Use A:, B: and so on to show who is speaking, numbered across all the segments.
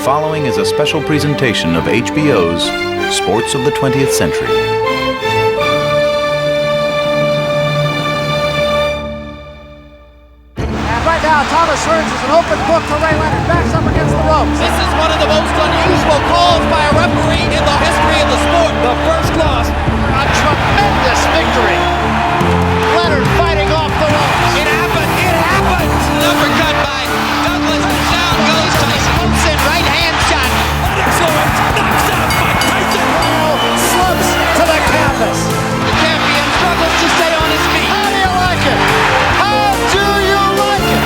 A: following is a special presentation of HBO's Sports of the 20th Century.
B: And right now, Thomas Hearns is an open book for Ray Leonard. Backs up against the ropes.
C: This is one of the most unusual calls by a referee in the history of the sport.
B: The first loss, a tremendous victory. Leonard fighting off the ropes.
C: It happened. It happened. Uppercut by Douglas. Down goes Tyson.
B: Hooks in right hand shot.
C: Excellent. Knocks out by Tyson.
B: Slumps to the canvas.
C: The champion struggles to stay on his feet.
B: How do you like it? How do you like it?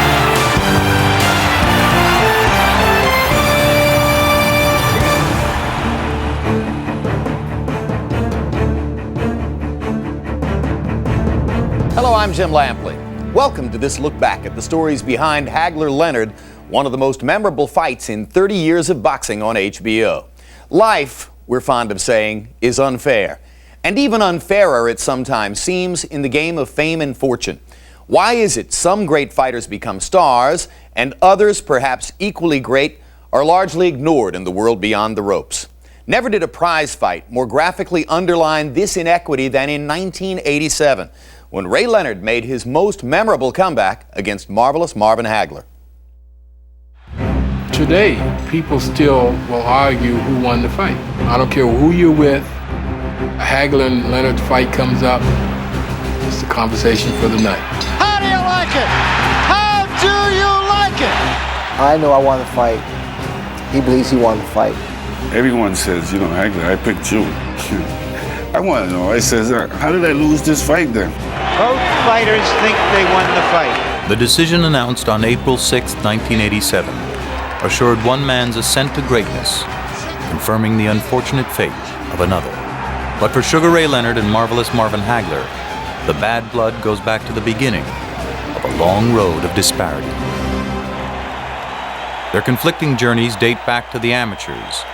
D: Hello, I'm Jim Lampley. Welcome to this look back at the stories behind Hagler Leonard, one of the most memorable fights in 30 years of boxing on HBO. Life, we're fond of saying, is unfair. And even unfairer it sometimes seems in the game of fame and fortune. Why is it some great fighters become stars and others, perhaps equally great, are largely ignored in the world beyond the ropes? Never did a prize fight more graphically underline this inequity than in 1987, when Ray Leonard made his most memorable comeback against marvelous Marvin Hagler.
E: Today, people still will argue who won the fight. I don't care who you're with. A Hagler and Leonard fight comes up. It's the conversation for the night.
B: How do you like it? How do you like it?
F: I know I won the fight. He believes he won the fight.
G: Everyone says, Hagler, I picked you. I want to know. I says, how did I lose this fight then?
H: Both fighters think they won the fight.
A: The decision announced on April 6, 1987, assured one man's ascent to greatness, confirming the unfortunate fate of another. But for Sugar Ray Leonard and marvelous Marvin Hagler, the bad blood goes back to the beginning of a long road of disparity. Their conflicting journeys date back to the amateurs,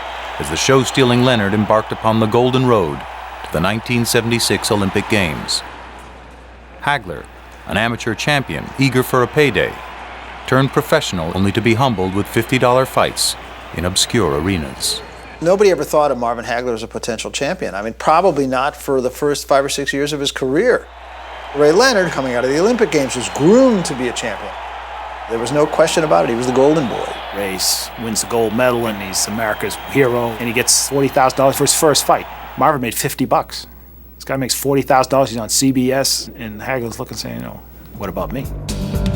A: as the show-stealing Leonard embarked upon the golden road to the 1976 Olympic Games. Hagler, an amateur champion eager for a payday, turned professional only to be humbled with $50 fights in obscure arenas.
F: Nobody ever thought of Marvin Hagler as a potential champion. I mean, probably not for the first 5 or 6 years of his career. Ray Leonard, coming out of the Olympic Games, was groomed to be a champion. There was no question about it. He was the golden boy.
I: Ray wins the gold medal, and he's America's hero, and he gets $40,000 for his first fight. Marvin made $50. This guy makes $40,000. He's on CBS, and Hagler's looking, saying, what about me?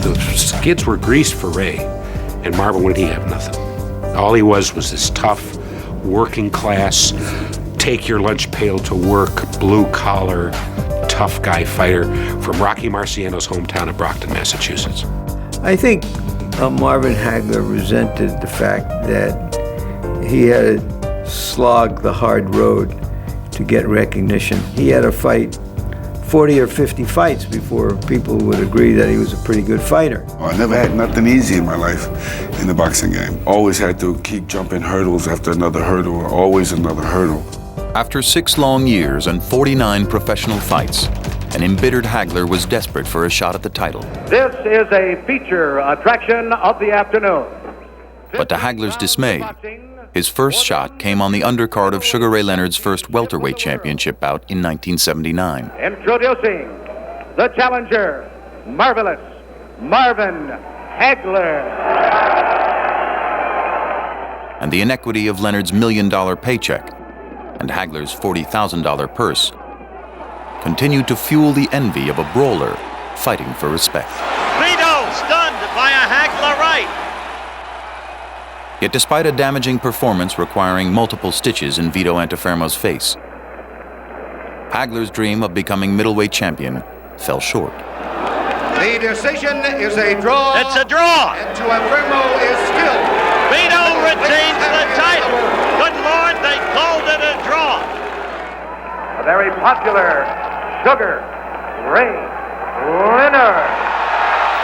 J: The skids were greased for Ray, and Marvin, what did he have? Nothing. All he was this tough, working class, take your lunch pail to work, blue collar, tough guy fighter from Rocky Marciano's hometown of Brockton, Massachusetts.
K: I think Marvin Hagler resented the fact that he had to slog the hard road to get recognition. He had to fight 40 or 50 fights before people would agree that he was a pretty good fighter.
G: I never had nothing easy in my life in the boxing game. Always had to keep jumping hurdles after another hurdle, always another hurdle.
A: After 6 long years and 49 professional fights, an embittered Hagler was desperate for a shot at the title.
L: This is a feature attraction of the afternoon.
A: But to Hagler's dismay, his first shot came on the undercard of Sugar Ray Leonard's first welterweight championship bout in 1979.
L: Introducing the challenger, marvelous Marvin Hagler.
A: And the inequity of Leonard's $1 million paycheck and Hagler's $40,000 purse continued to fuel the envy of a brawler fighting for respect.
H: Vito stunned by a Hagler right.
A: Yet despite a damaging performance requiring multiple stitches in Vito Antuofermo's face, Hagler's dream of becoming middleweight champion fell short.
L: The decision is a draw.
H: It's a draw.
L: Antuofermo is skilled.
H: Vito retains the title. Good Lord, they called it a draw.
L: A very popular Sugar Ray Leonard.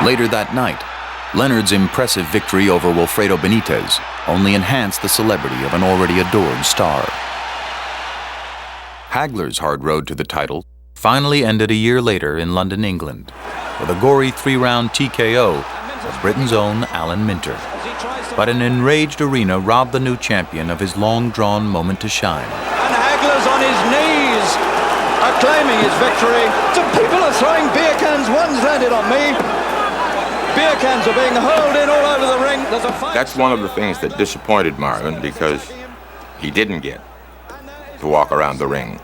A: Later that night, Leonard's impressive victory over Wilfredo Benitez only enhanced the celebrity of an already adored star. Hagler's hard road to the title finally ended a year later in London, England, with a gory 3-round TKO of Britain's own Alan Minter. But an enraged arena robbed the new champion of his long-drawn moment to shine.
C: And Hagler's on his knees, acclaiming his victory. Some people are throwing beer cans. One's landed on me. Beer cans are being hurled in all over the ring. There's a fight.
M: That's one of the things that disappointed Marvin, because he didn't get to walk around the ring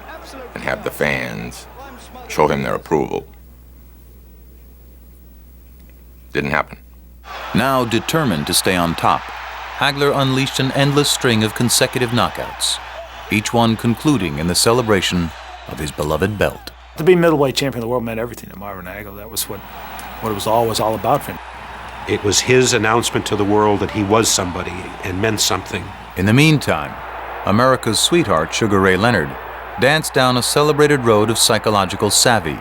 M: and have the fans show him their approval. Didn't happen.
A: Now determined to stay on top, Hagler unleashed an endless string of consecutive knockouts, each one concluding in the celebration of his beloved belt.
I: To be middleweight champion of the world meant everything to Marvin Hagler. That was what it was all about for him.
J: It was his announcement to the world that he was somebody and meant something.
A: In the meantime, America's sweetheart, Sugar Ray Leonard, danced down a celebrated road of psychological savvy,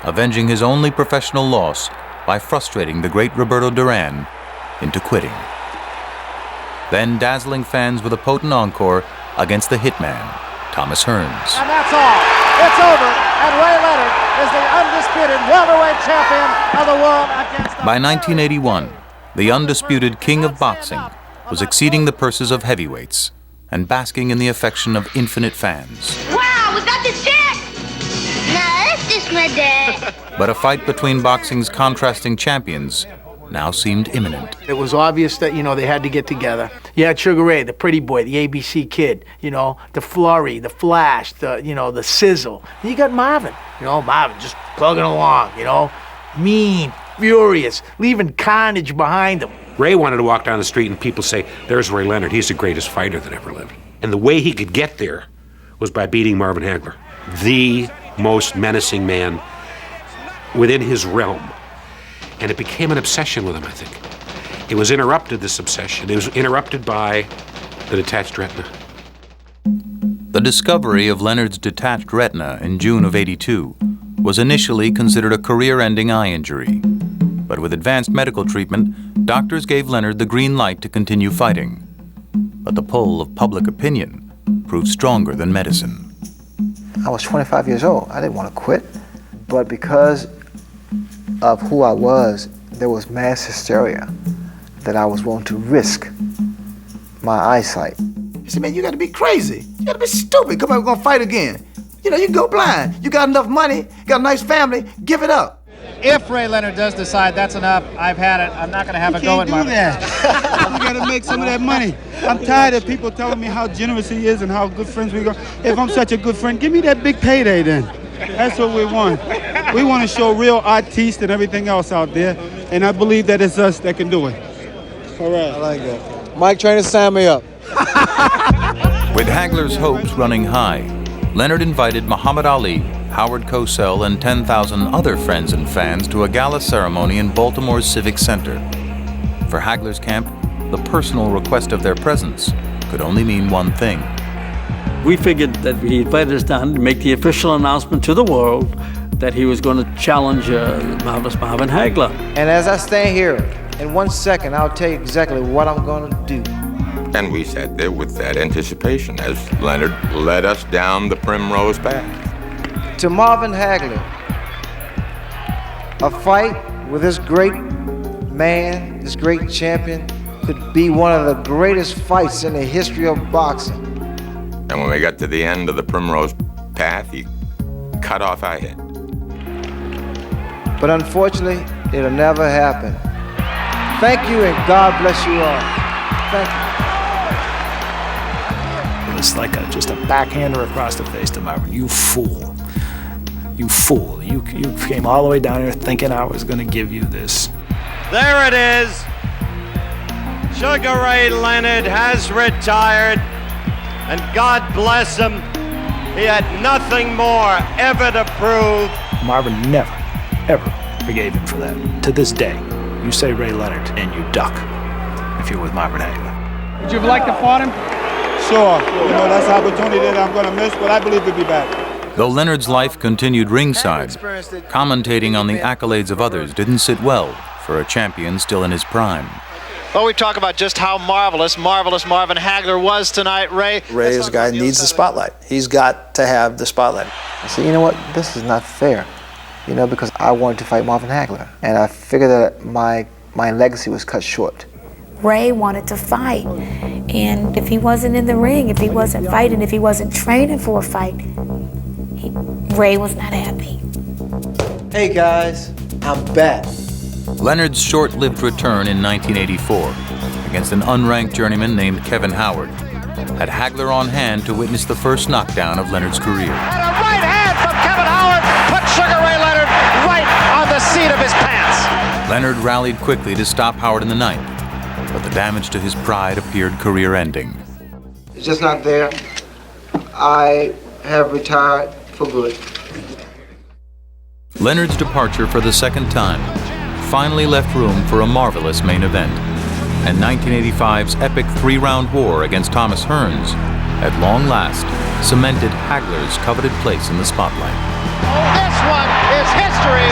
A: avenging his only professional loss by frustrating the great Roberto Duran into quitting. Then dazzling fans with a potent encore against the hitman, Thomas Hearns.
B: And that's all. It's over, and Ray Leonard is the undisputed welterweight champion of the world against...
A: By 1981, the undisputed king of boxing was exceeding the purses of heavyweights and basking in the affection of infinite fans.
N: Wow, was that the chick? No, that's just my dad.
A: But a fight between boxing's contrasting champions now seemed imminent.
O: It was obvious that, they had to get together. You had Sugar Ray, the pretty boy, the ABC kid, the flurry, the flash, the sizzle. And you got Marvin, Marvin just plugging along, mean, furious, leaving carnage behind him.
J: Ray wanted to walk down the street and people say, there's Ray Leonard, he's the greatest fighter that ever lived. And the way he could get there was by beating Marvin Hagler, the most menacing man within his realm. And it became an obsession with him, I think. It was interrupted, this obsession. It was interrupted by the detached retina.
A: The discovery of Leonard's detached retina in June of '82 was initially considered a career-ending eye injury. But with advanced medical treatment, doctors gave Leonard the green light to continue fighting. But the pull of public opinion proved stronger than medicine.
F: I was 25 years old. I didn't want to quit. But because of who I was, there was mass hysteria that I was willing to risk my eyesight.
O: He said, man, you got to be crazy. You got to be stupid. Come on, we're going to fight again. You can go blind. You got enough money, got a nice family, give it up.
B: If Ray Leonard does decide that's enough, I've had it, I'm not going to have a go at Marvin.
P: You got to make some of that money. I'm tired of people telling me how generous he is and how good friends we go. If I'm such a good friend, give me that big payday then. That's what we want. We want to show real artists and everything else out there, and I believe that it's us that can do it. All right.
F: I like that. Mike trying to sign me up.
A: With Hagler's hopes running high, Leonard invited Muhammad Ali, Howard Cosell, and 10,000 other friends and fans to a gala ceremony in Baltimore's Civic Center. For Hagler's camp, the personal request of their presence could only mean one thing.
Q: We figured that he invited us down to make the official announcement to the world that he was going to challenge Marvin Hagler.
F: And as I stand here, in 1 second, I'll tell you exactly what I'm going to do.
M: And we sat there with that anticipation as Leonard led us down the primrose path.
F: To Marvin Hagler, a fight with this great man, this great champion, could be one of the greatest fights in the history of boxing.
M: And when we got to the end of the primrose path, he cut off our head.
F: But unfortunately, it'll never happen. Thank you, and God bless you all. Thank you.
I: It was like just a backhander across the face to Marvin. You fool. You fool. You came all the way down here thinking I was going to give you this.
H: There it is. Sugar Ray Leonard has retired, and God bless him. He had nothing more ever to prove.
I: Marvin never, ever forgave him for that. To this day, you say Ray Leonard and you duck if you're with Marvin Hagler.
P: Would you have liked to fight him? Sure. That's an opportunity that I'm going to miss, but I believe he'll be back.
A: Though Leonard's life continued ringside, commentating on the accolades of others didn't sit well for a champion still in his prime.
B: Well, we talk about just how marvelous Marvin Hagler was tonight, Ray.
F: Ray is a guy who needs the spotlight. He's got to have the spotlight. I said, you know what? This is not fair. Because I wanted to fight Marvin Hagler. And I figured that my legacy was cut short.
R: Ray wanted to fight. And if he wasn't in the ring, if he wasn't fighting, if he wasn't training for a fight, Ray was not happy.
S: Hey guys, I'm back.
A: Leonard's short-lived return in 1984 against an unranked journeyman named Kevin Howard had Hagler on hand to witness the first knockdown of Leonard's career.
B: And a right hand from Kevin Howard put Sugar Ray Leonard right on the seat of his pants.
A: Leonard rallied quickly to stop Howard in the ninth, but the damage to his pride appeared career-ending.
S: It's just not there. I have retired for good.
A: Leonard's departure for the second time finally left room for a marvelous main event, and 1985's epic three-round war against Thomas Hearns, at long last, cemented Hagler's coveted place in the spotlight.
B: This one is history.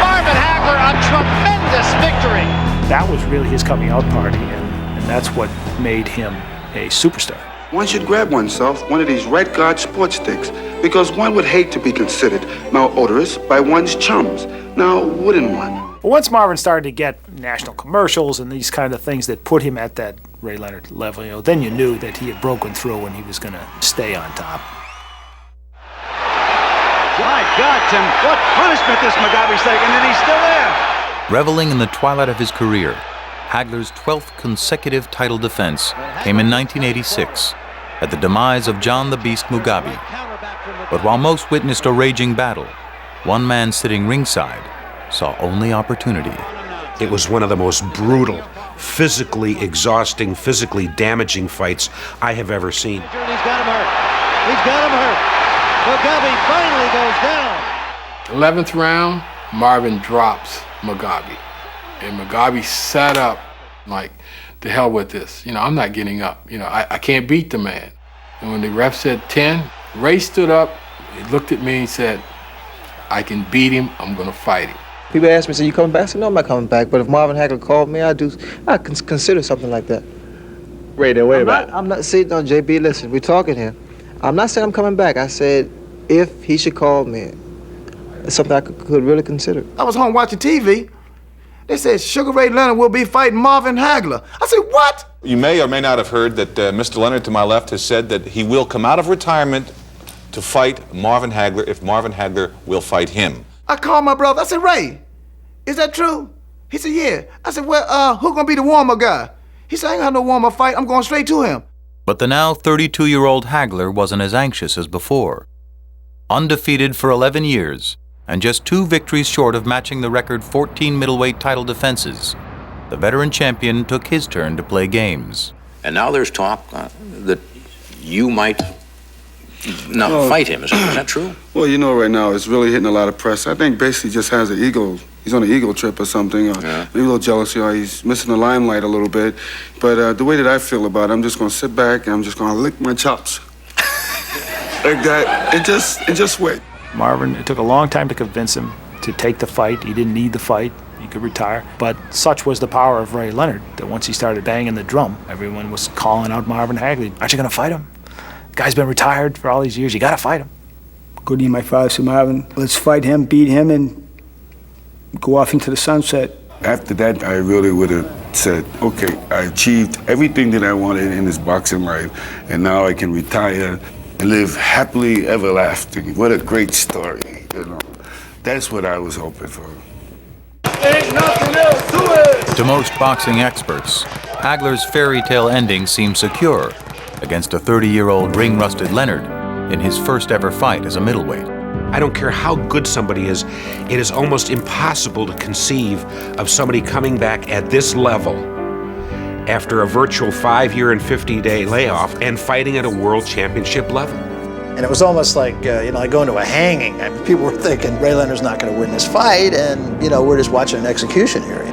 B: Marvin Hagler, a tremendous victory.
I: That was really his coming out party, and that's what made him a superstar.
G: One should grab oneself one of these Red Guard sports sticks because one would hate to be considered malodorous by one's chums. Now, wouldn't one?
I: Once Marvin started to get national commercials and these kind of things that put him at that Ray Leonard level, then you knew that he had broken through and he was going to stay on top.
C: My God, Tim, what punishment this Mugabe's taking, and he's still there.
A: Reveling in the twilight of his career, Hagler's 12th consecutive title defense came in 1986 at the demise of John the Beast Mugabe. But while most witnessed a raging battle, one man sitting ringside saw only opportunity.
J: It was one of the most brutal, physically exhausting, physically damaging fights I have ever seen.
B: He's got him hurt. He's got him hurt. Mugabe finally goes down.
E: 11th round, Marvin drops Mugabe. And Mugabe sat up like, to hell with this. I'm not getting up. I can't beat the man. And when the ref said 10, Ray stood up, he looked at me and said, I can beat him, I'm gonna fight him.
S: People ask me, "So you coming back?" I said, "No, I'm not coming back." But if Marvin Hagler called me, I consider something like that.
F: Ray, don't worry about it.
S: I'm not saying, no, JB, listen, we're talking here. I'm not saying I'm coming back. I said, if he should call me, it's something I could really consider.
O: I was home watching TV. They said Sugar Ray Leonard will be fighting Marvin Hagler. I said, what?
T: You may or may not have heard that Mr. Leonard to my left has said that he will come out of retirement to fight Marvin Hagler if Marvin Hagler will fight him.
O: I called my brother. I said, Ray, is that true? He said, yeah. I said, well, who gonna be the warm-up guy? He said, I ain't got no warm-up fight. I'm going straight to him.
A: But the now 32-year-old Hagler wasn't as anxious as before. Undefeated for 11 years, and just 2 victories short of matching the record 14 middleweight title defenses, the veteran champion took his turn to play games.
U: And now there's talk that you might not fight him. Is that true?
G: Well, right now it's really hitting a lot of press. I think basically just has an ego. He's on an ego trip or something. Maybe a little jealousy. He's missing the limelight a little bit. But the way that I feel about it, I'm just going to sit back and I'm just going to lick my chops. Like that. And just wait.
I: Marvin, it took a long time to convince him to take the fight. He didn't need the fight. He could retire. But such was the power of Ray Leonard that once he started banging the drum, everyone was calling out Marvin Hagler. Aren't you going to fight him? The guy's been retired for all these years. You got to fight him.
V: Go to my father, said, Marvin, let's fight him, beat him, and go off into the sunset.
G: After that, I really would have said, okay, I achieved everything that I wanted in this boxing life, and now I can retire and live happily ever lasting. What a great story, That's what I was hoping for.
B: Ain't nothing else to it.
A: To most boxing experts, Hagler's fairy tale ending seemed secure against a 30-year-old ring-rusted Leonard in his first ever fight as a middleweight.
J: I don't care how good somebody is, it is almost impossible to conceive of somebody coming back at this level after a virtual 5-year and 50-day layoff and fighting at a world championship level.
F: And it was almost like, like going to a hanging. I mean, people were thinking Ray Leonard's not going to win this fight, and, we're just watching an execution here.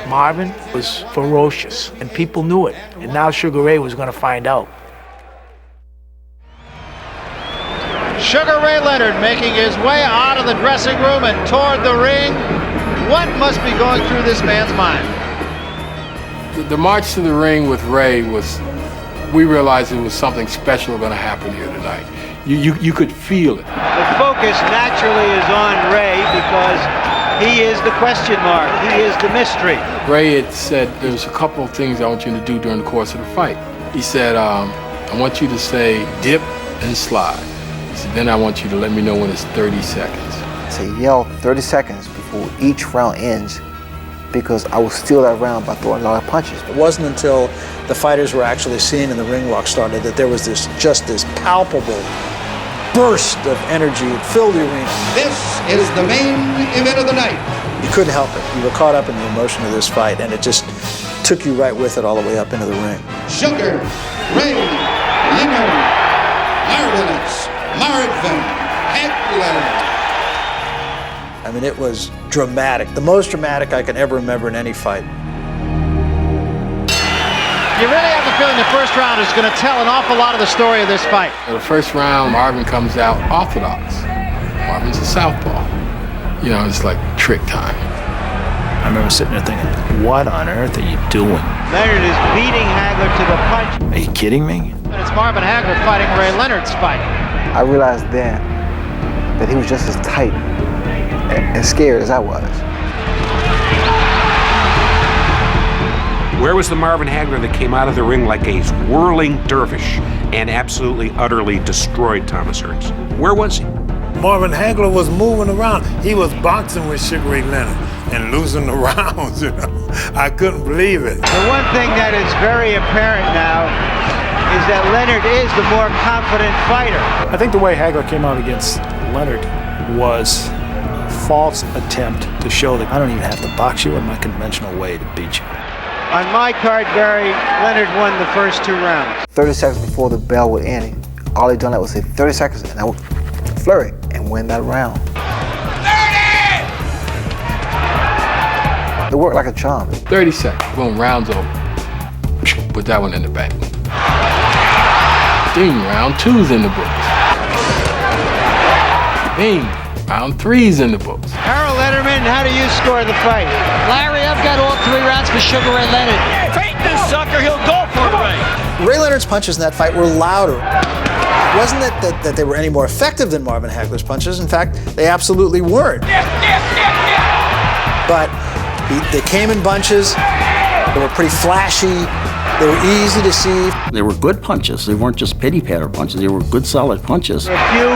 O: Marvin was ferocious, and people knew it. And now Sugar Ray was going to find out.
B: Sugar Ray Leonard making his way out of the dressing room and toward the ring. What must be going through this man's mind?
E: The march to the ring with Ray we realized it was something special going to happen here tonight. You could feel it.
H: The focus naturally is on Ray because
B: He is the question mark. He is the mystery.
E: Ray had said there's a couple of things I want you to do during the course of the fight. He said, I want you to say dip and slide. He said, then I want you to let me know when it's 30 seconds.
S: Say yell 30 seconds before each round ends, because I will steal that round by throwing a lot of punches.
F: It wasn't until the fighters were actually seen and the ring walk started that there was this palpable burst of energy. It filled the arena.
D: This is the main event of the night.
F: You couldn't help it. You were caught up in the emotion of this fight, and it just took you right with it all the way up into the ring.
D: Sugar Ray Leonard, Marvelous Marvin Hagler.
F: I mean, it was dramatic, the most dramatic I can ever remember in any fight.
B: You really have the feeling the first round is going to tell an awful lot of the story of this fight.
E: The first round, Marvin comes out orthodox. Marvin's a southpaw. You know, it's like trick time.
I: I remember sitting there thinking, what on earth are you doing?
B: Leonard is beating Hagler to the punch.
I: Are you kidding me?
B: And it's Marvin Hagler fighting Ray Leonard's fight.
S: I realized then that he was just as tight and scared as I was.
J: Where was the Marvin Hagler that came out of the ring like a whirling dervish and absolutely, utterly destroyed Thomas Hearns? Where was he?
K: Marvin Hagler was moving around. He was boxing with Sugar Ray Leonard and losing the rounds, you know. I couldn't believe it.
B: The one thing that is very apparent now is that Leonard is the more confident fighter.
I: I think the way Hagler came out against Leonard was a false attempt to show that I don't even have to box you in my conventional way to beat you.
B: On my card, Barry, Leonard won the first 2 rounds.
S: 30 seconds before the bell would end, all he done that was say 30 seconds, and I would flurry and win that round. 30! It worked like a charm.
E: 30 seconds, boom, round's over. Put that one in the bank. Ding, round 2's in the books. Ding, round 3's in the books.
B: Harold Letterman, how do you score the fight?
W: Larry, I've got all 3 rounds for Sugar Ray Leonard.
C: Take this sucker, he'll go for it, Ray.
F: Ray Leonard's punches in that fight were louder. It wasn't that they were any more effective than Marvin Hagler's punches. In fact, they absolutely weren't. But they came in bunches. They were pretty flashy. They were easy to see.
X: They were good punches. They weren't just pity-patter punches. They were good, solid punches.
B: A few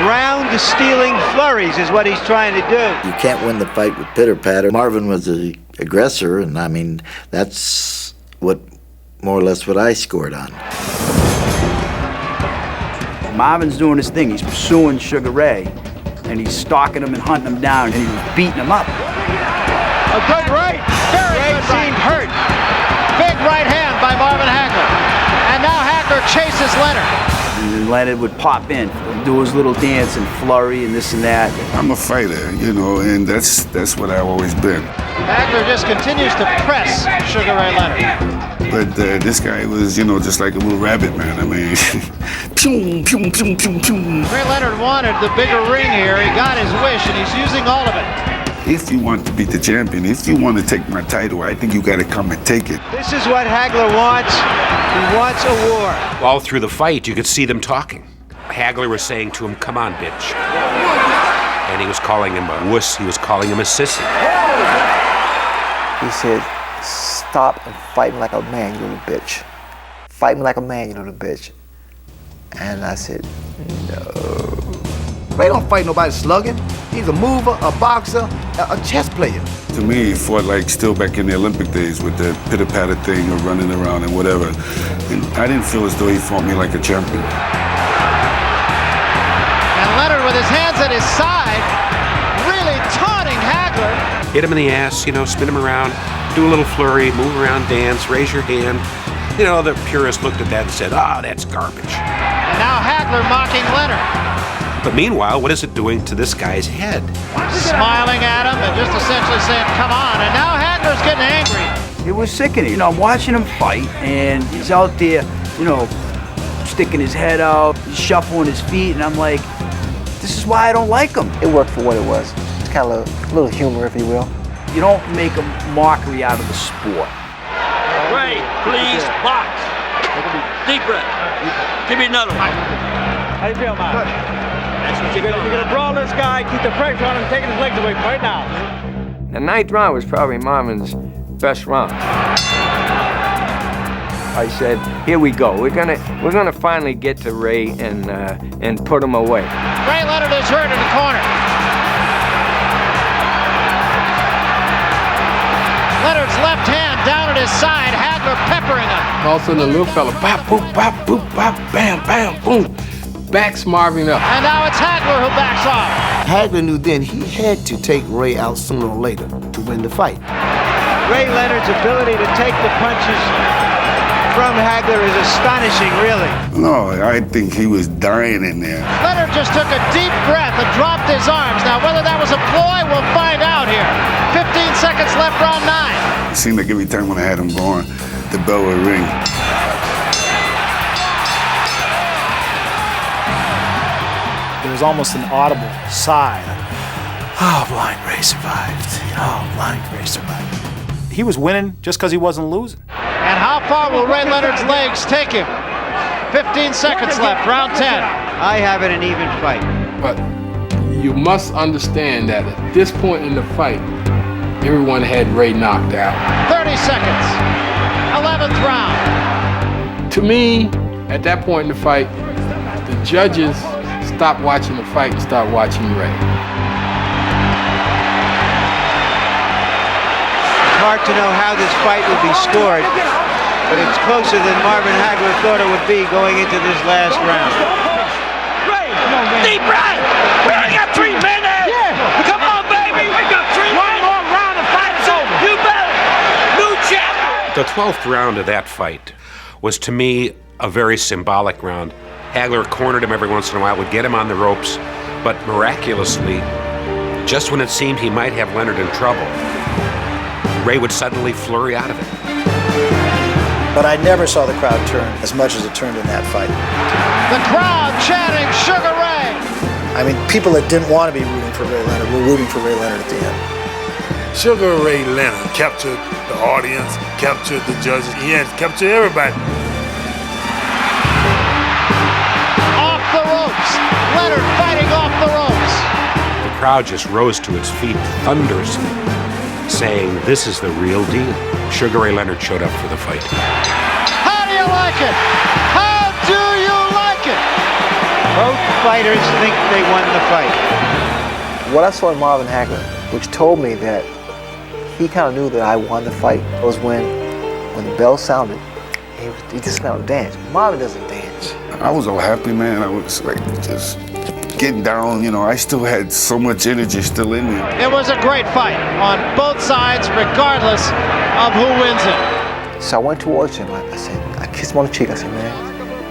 B: round-stealing flurries is what he's trying to do.
X: You can't win the fight with pitter-patter. Marvin was the aggressor, and I mean, that's what more or less what I scored on.
V: Marvin's doing his thing. He's pursuing Sugar Ray, and he's stalking him and hunting him down, and he was beating him up.
B: A good right. Very good seemed hurt. Big right hand by Marvin Hagler. And now Hagler chases Leonard.
V: And then Leonard would pop in, do his little dance and flurry and this and that.
G: I'm a fighter, you know, and that's what I've always been.
B: Hagler just continues to press Sugar Ray Leonard.
G: But this guy was, you know, just like a little rabbit, man. I mean, pew, pew, pew, pew, pew.
B: Ray Leonard wanted the bigger ring here. He got his wish, and he's using all of it.
G: If you want to be the champion, if you want to take my title, I think you got to come and take it.
B: This is what Hagler wants. He wants a war.
J: All through the fight, you could see them talking. Hagler was saying to him, "Come on, bitch." And he was calling him a wuss. He was calling him a sissy.
S: He said, "Stop and fight me like a man, you little bitch. Fight me like a man, you little bitch." And I said, "No."
V: Ray don't fight nobody slugging. He's a mover, a boxer, a chess player.
G: To me, he fought like still back in the Olympic days with the pitter-patter thing of running around and whatever. And I didn't feel as though he fought me like a champion.
B: And Leonard with his hands at his side, really taunting Hagler.
J: Hit him in the ass, you know, spin him around, do a little flurry, move around, dance, raise your hand. You know, the purist looked at that and said, "Ah, that's garbage."
B: And now Hagler mocking Leonard.
J: But meanwhile, what is it doing to this guy's head?
B: Smiling at him and just essentially saying, "Come on." And now Hagler's getting angry.
V: It was sickening. You know, I'm watching him fight, and he's out there, you know, sticking his head out, shuffling his feet, and I'm like, this is why I don't like him.
S: It worked for what it was. It's kind of a little humor, if you will.
V: You don't make a mockery out of the sport.
W: Ray, please box. Deep breath. Give me another one.
B: How you feel, man?
L: You're gonna brawl this guy, keep the pressure on him, taking his legs away right now.
M: The 9th round was probably Marvin's best round. I said, here we go. We're gonna finally get to Ray and put him away.
B: Ray Leonard is hurt in the corner. Leonard's left hand down at his side, Hagler peppering him.
E: All of a sudden, the little fella, bop, boop, bop, boop, bop, bam, bam, boom, backs Marvin up.
B: And now it's Hagler who backs off.
N: Hagler knew then he had to take Ray out sooner or later to win the fight.
W: Ray Leonard's ability to take the punches from Hagler is astonishing, really.
G: No, I think he was dying in there.
B: Leonard just took a deep breath and dropped his arms. Now, whether that was a ploy, we'll find out here. 15 seconds left, round 9.
G: It seemed like every time when I had him going, the bell would ring.
I: There was almost an audible sigh. Oh, Blind Ray survived. Oh, Blind Ray survived. He was winning just because he wasn't losing.
B: And how far will Ray Leonard's legs take him? 15 seconds left, round 10.
W: I have it an even fight.
E: But you must understand that at this point in the fight, everyone had Ray knocked out.
B: 30 seconds. 11th round.
E: To me, at that point in the fight, the judges stopped watching the fight and started watching Ray.
W: It's hard to know how this fight will be scored, but it's closer than Marvin Hagler thought it would be going into this last round. Ray! Deep breath! We only got 3 minutes! Yeah! Come on, baby! We got 3 minutes! One more round and fight's over! You bet it! New champion!
J: The 12th round of that fight was, to me, a very symbolic round. Hagler cornered him every once in a while, would get him on the ropes, but miraculously, just when it seemed he might have Leonard in trouble, Ray would suddenly flurry out of it.
F: But I never saw the crowd turn as much as it turned in that fight.
B: The crowd chanting Sugar Ray.
F: I mean, people that didn't want to be rooting for Ray Leonard were rooting for Ray Leonard at the end.
K: Sugar Ray Leonard captured the audience, captured the judges. He had captured everybody.
B: Off the ropes. Leonard fighting off the ropes.
J: The crowd just rose to its feet thunderously, saying, this is the real deal. Sugar Ray Leonard showed up for the fight.
B: How do you like it? How do you like it?
W: Both fighters think they won the fight.
S: What I saw in Marvin Hagler, which told me that he kind of knew that I won the fight, was when the bell sounded, he just kind of danced. Marvin doesn't dance.
G: I was all happy, man. I was like just getting down, you know. I still had so much energy still in me.
B: It was a great fight on both sides, regardless of who wins it.
S: So I went towards him. I said, I kissed him on the cheek. I said, man,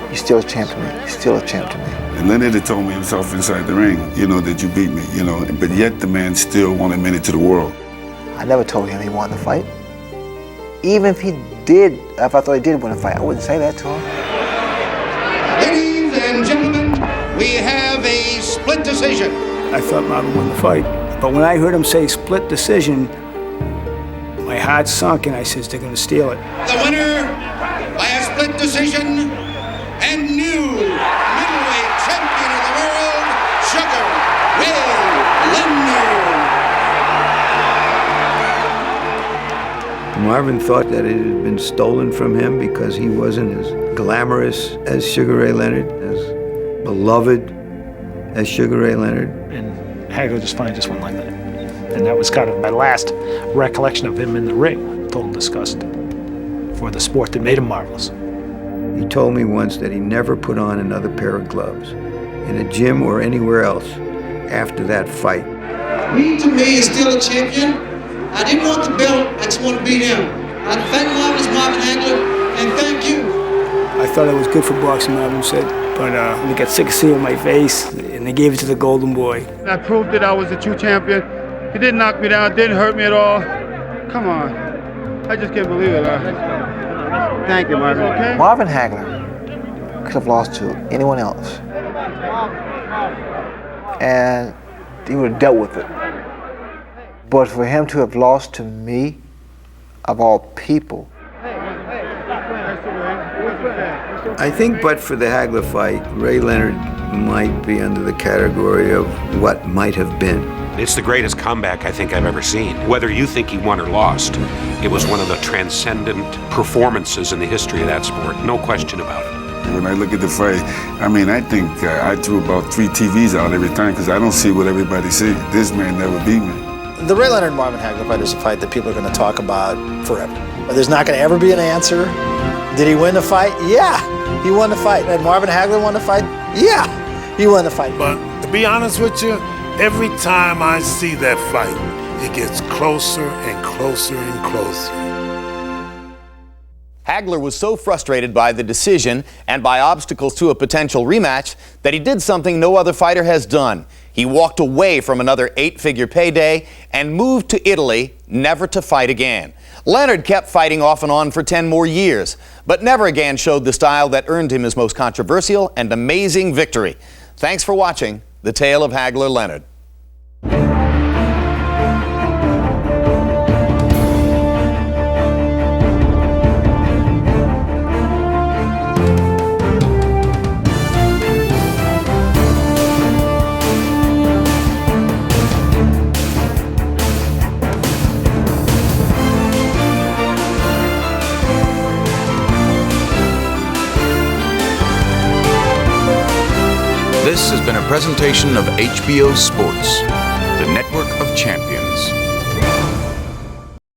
S: you're still a champ to me. You're still a champ to me.
G: And Leonard had told me himself inside the ring, you know, that you beat me, you know. But yet the man still wanted me to the world.
S: I never told him he won the fight. Even if he did, if I thought he did win a fight, I wouldn't say that to him.
D: Ladies and gentlemen, we have a split decision.
L: I thought Marvin won the fight, but when I heard him say split decision, my heart sunk and I says they're going to steal it.
D: The winner by a split decision and new middleweight champion of the world, Sugar Ray Leonard.
Q: Marvin thought that it had been stolen from him because he wasn't as glamorous as Sugar Ray Leonard, as beloved as Sugar Ray Leonard.
I: And Hagler just finally just went like that. And that was kind of my last recollection of him in the ring. Total disgust for the sport that made him marvelous.
Q: He told me once that he never put on another pair of gloves in a gym or anywhere else after that fight.
D: He, to me, is still a champion. I didn't want the belt, I just want to beat him. I thank Marvin Hagler, and thank you.
L: I thought it was good for boxing, Marvin said, but they got sick of seeing my face, and they gave it to the Golden Boy.
P: I proved that I was a true champion. He didn't knock me down, didn't hurt me at all. Come on, I just can't believe it. Thank you, Marvin. Okay?
S: Marvin Hagler could have lost to anyone else, and he would have dealt with it. But for him to have lost to me, of all people.
Q: I think but for the Hagler fight, Ray Leonard might be under the category of what might have been.
J: It's the greatest comeback I think I've ever seen. Whether you think he won or lost, it was one of the transcendent performances in the history of that sport. No question about it.
G: When I look at the fight, I mean, I think I threw about 3 TVs out every time because I don't see what everybody sees. This man never beat me.
F: The Ray Leonard-Marvin Hagler fight is a fight that people are going to talk about forever. But there's not going to ever be an answer. Did he win the fight? Yeah, he won the fight. Did Marvin Hagler won the fight? Yeah, he won the fight.
K: But to be honest with you, every time I see that fight, it gets closer and closer and closer.
A: Hagler was so frustrated by the decision and by obstacles to a potential rematch that he did something no other fighter has done. He walked away from another 8-figure payday and moved to Italy, never to fight again. Leonard kept fighting off and on for 10 more years, but never again showed the style that earned him his most controversial and amazing victory. Thanks for watching The Tale of Hagler Leonard.
R: This has been a presentation of HBO Sports, the network of champions.